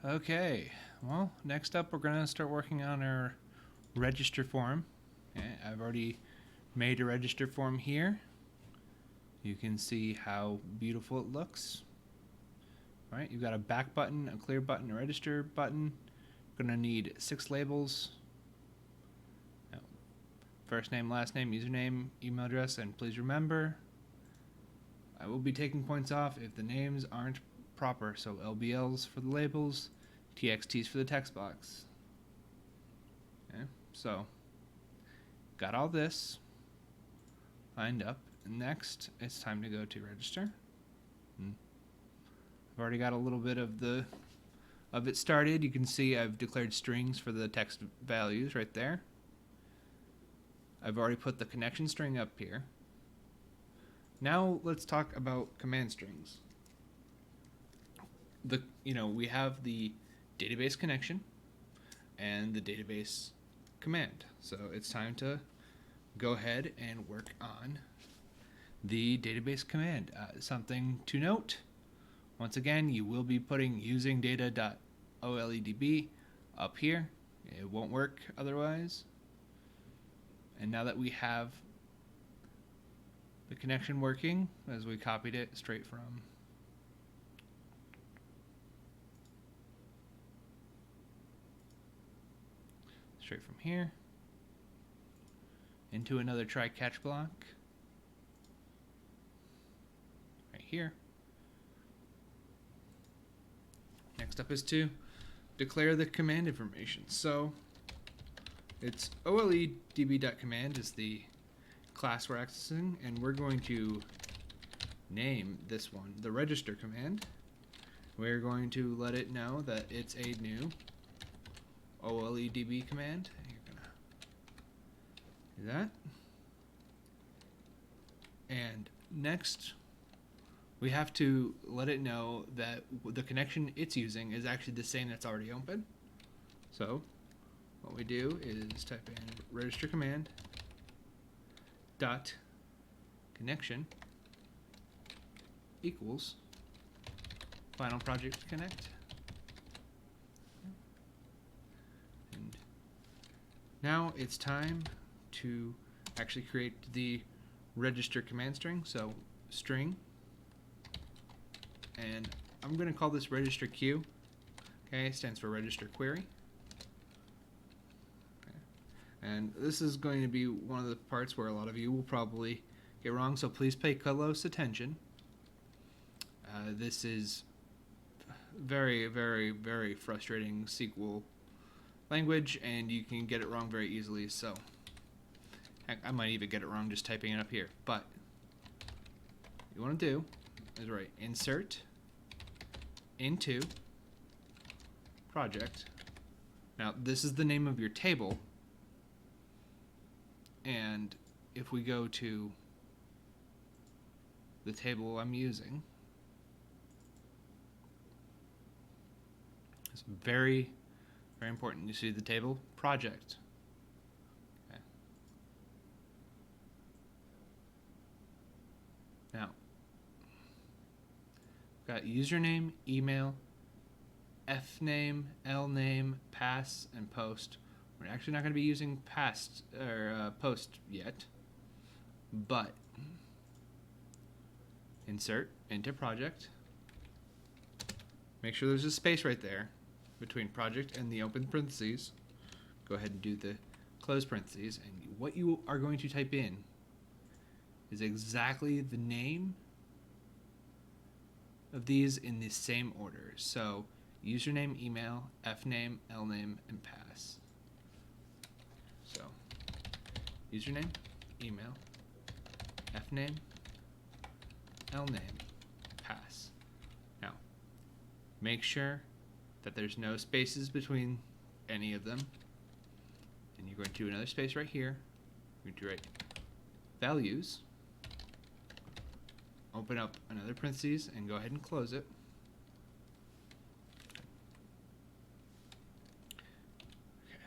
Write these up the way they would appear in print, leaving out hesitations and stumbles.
Okay, well, next up we're going to start working on our register form. Okay, I've already made a register form here. You can see how beautiful it looks. All right, you've got a back button, a clear button, a register button. Going to need 6 labels. Now, first name, last name, username, email address, and please remember, I will be taking points off if the names aren't proper. So LBLs for the labels, TXTs for the text box. Okay, so got all this lined up. Next, it's time to go to register. I've already got a little bit of it started. You can see I've declared strings for the text values right there. I've already put the connection string up here. Now let's talk about command strings. We have the database connection and the database command. So it's time to go ahead and work on the database command. Something to note, once again, you will be putting using data.oledb up here. It won't work otherwise. And now that we have the connection working, as we copied it straight from here into another try catch block right here. Next up is to declare the command information. So it's oledb.command is the class we're accessing, and we're going to name this one the register command. We're going to let it know that it's a new oledb command. You're gonna do that. And next, we have to let it know that the connection it's using is actually the same that's already open. So what we do is type in register command dot connection equals final project connect. And now it's time to actually create the register command string. So string, and I'm going to call this register Q. Okay, it stands for register query. Okay. And this is going to be one of the parts where a lot of you will probably get wrong, so please pay close attention. This is very, very, very frustrating SQL language, and you can get it wrong very easily. So heck, I might even get it wrong just typing it up here. But what you want to do is write insert into project. Now this is the name of your table, and if we go to the table I'm using, it's very, very important. You see the table project. Okay. Now, got username, email, fname, lname, pass, and post. We're actually not going to be using post yet, but insert into project. Make sure there's a space right there between project and the open parentheses. Go ahead and do the close parentheses, and what you are going to type in is exactly the name of these in the same order. So username, email, fname, lname, and pass. So username, email, fname, lname, pass. Now, make sure that there's no spaces between any of them. And you're going to do another space right here. You're going to write values. Open up another parentheses and go ahead and close it. Okay.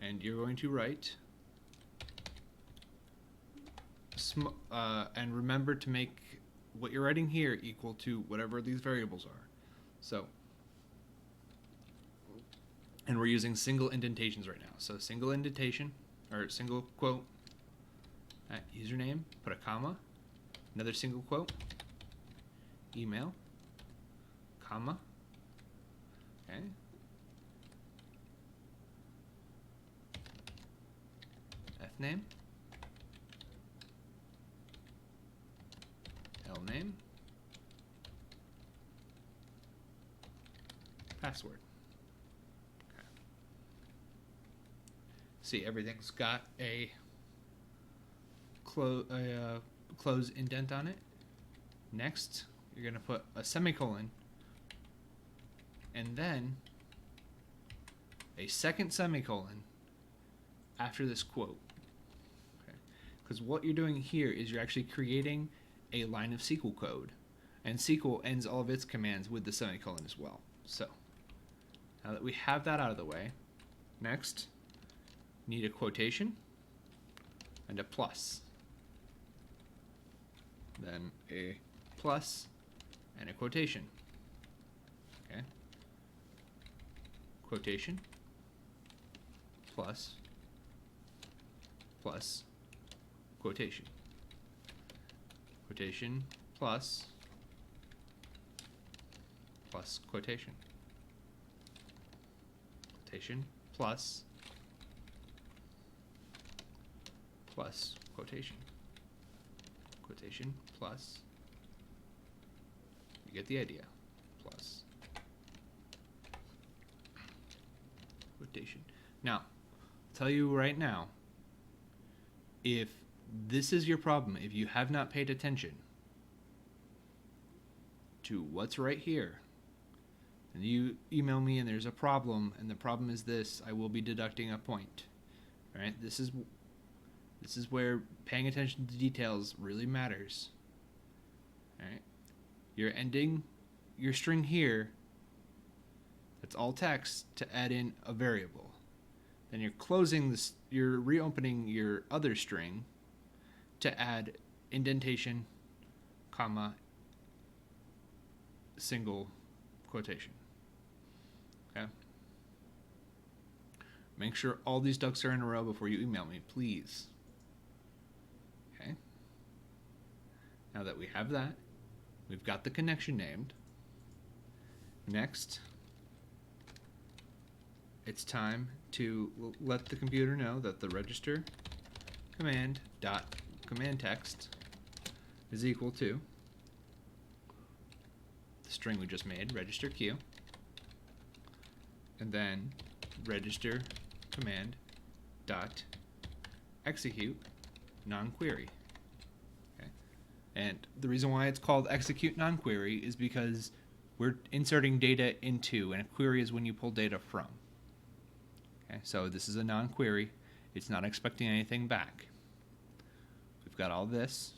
And you're going to write and remember to make what you're writing here equal to whatever these variables are. So And we're using single indentations right now. So single indentation, or single quote, at username, put a comma, another single quote, email, comma, okay, fname, lname, password. Okay. See, everything's got a close indent on it. Next, you're going to put a semicolon and then a second semicolon after this quote. Okay. Because what you're doing here is you're actually creating a line of SQL code, and SQL ends all of its commands with the semicolon as well. So now that we have that out of the way, next, need a quotation and a plus. Then a plus and a quotation. Okay. Quotation plus plus quotation. Quotation plus plus quotation. Quotation plus plus quotation. Quotation plus, you get the idea, plus quotation. Now, I'll tell you right now, if this is your problem, if you have not paid attention to what's right here, and you email me and there's a problem, and the problem is this, I will be deducting a point. All right, this is where paying attention to details really matters. All right, you're ending your string here. That's all text to add in a variable. Then you're closing this. You're reopening your other string to add indentation, comma, single quotation. Okay. Make sure all these ducks are in a row before you email me, please. Okay. Now that we have that, we've got the connection named. Next, it's time to let the computer know that the register command dot command text is equal to the string we just made, register Q, and then register command dot execute non-query. Okay. And the reason why it's called execute non-query is because we're inserting data into, and a query is when you pull data from. Okay, so this is a non-query. It's not expecting anything back. We've got all this.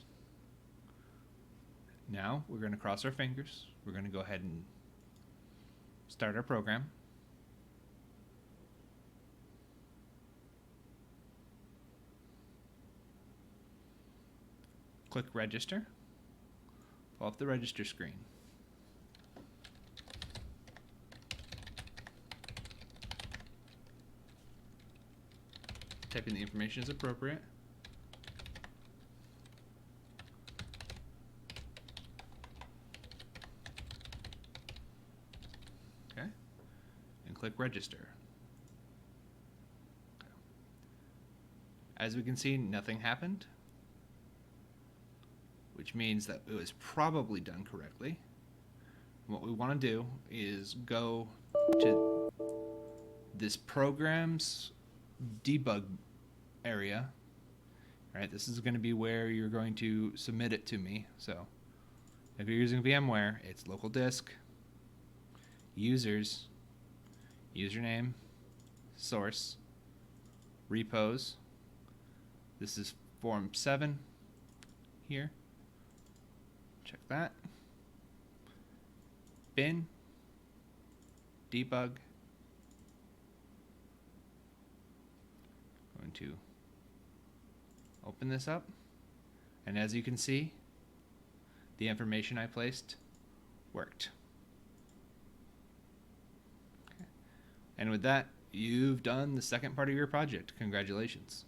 Now we're going to cross our fingers. We're going to go ahead and start our program. Click register. Pull up the register screen. Type in the information as appropriate. Okay. And click register. Okay. As we can see, nothing happened, which means that it was probably done correctly. What we want to do is go to this program's debug area. All right, this is going to be where you're going to submit it to me. So if you're using VMware, it's local disk, users, username, source, repos. This is form 7 here. Check that. Bin, debug. Going to open this up, and as you can see, the information I placed worked. Okay. And with that, you've done the second part of your project. Congratulations.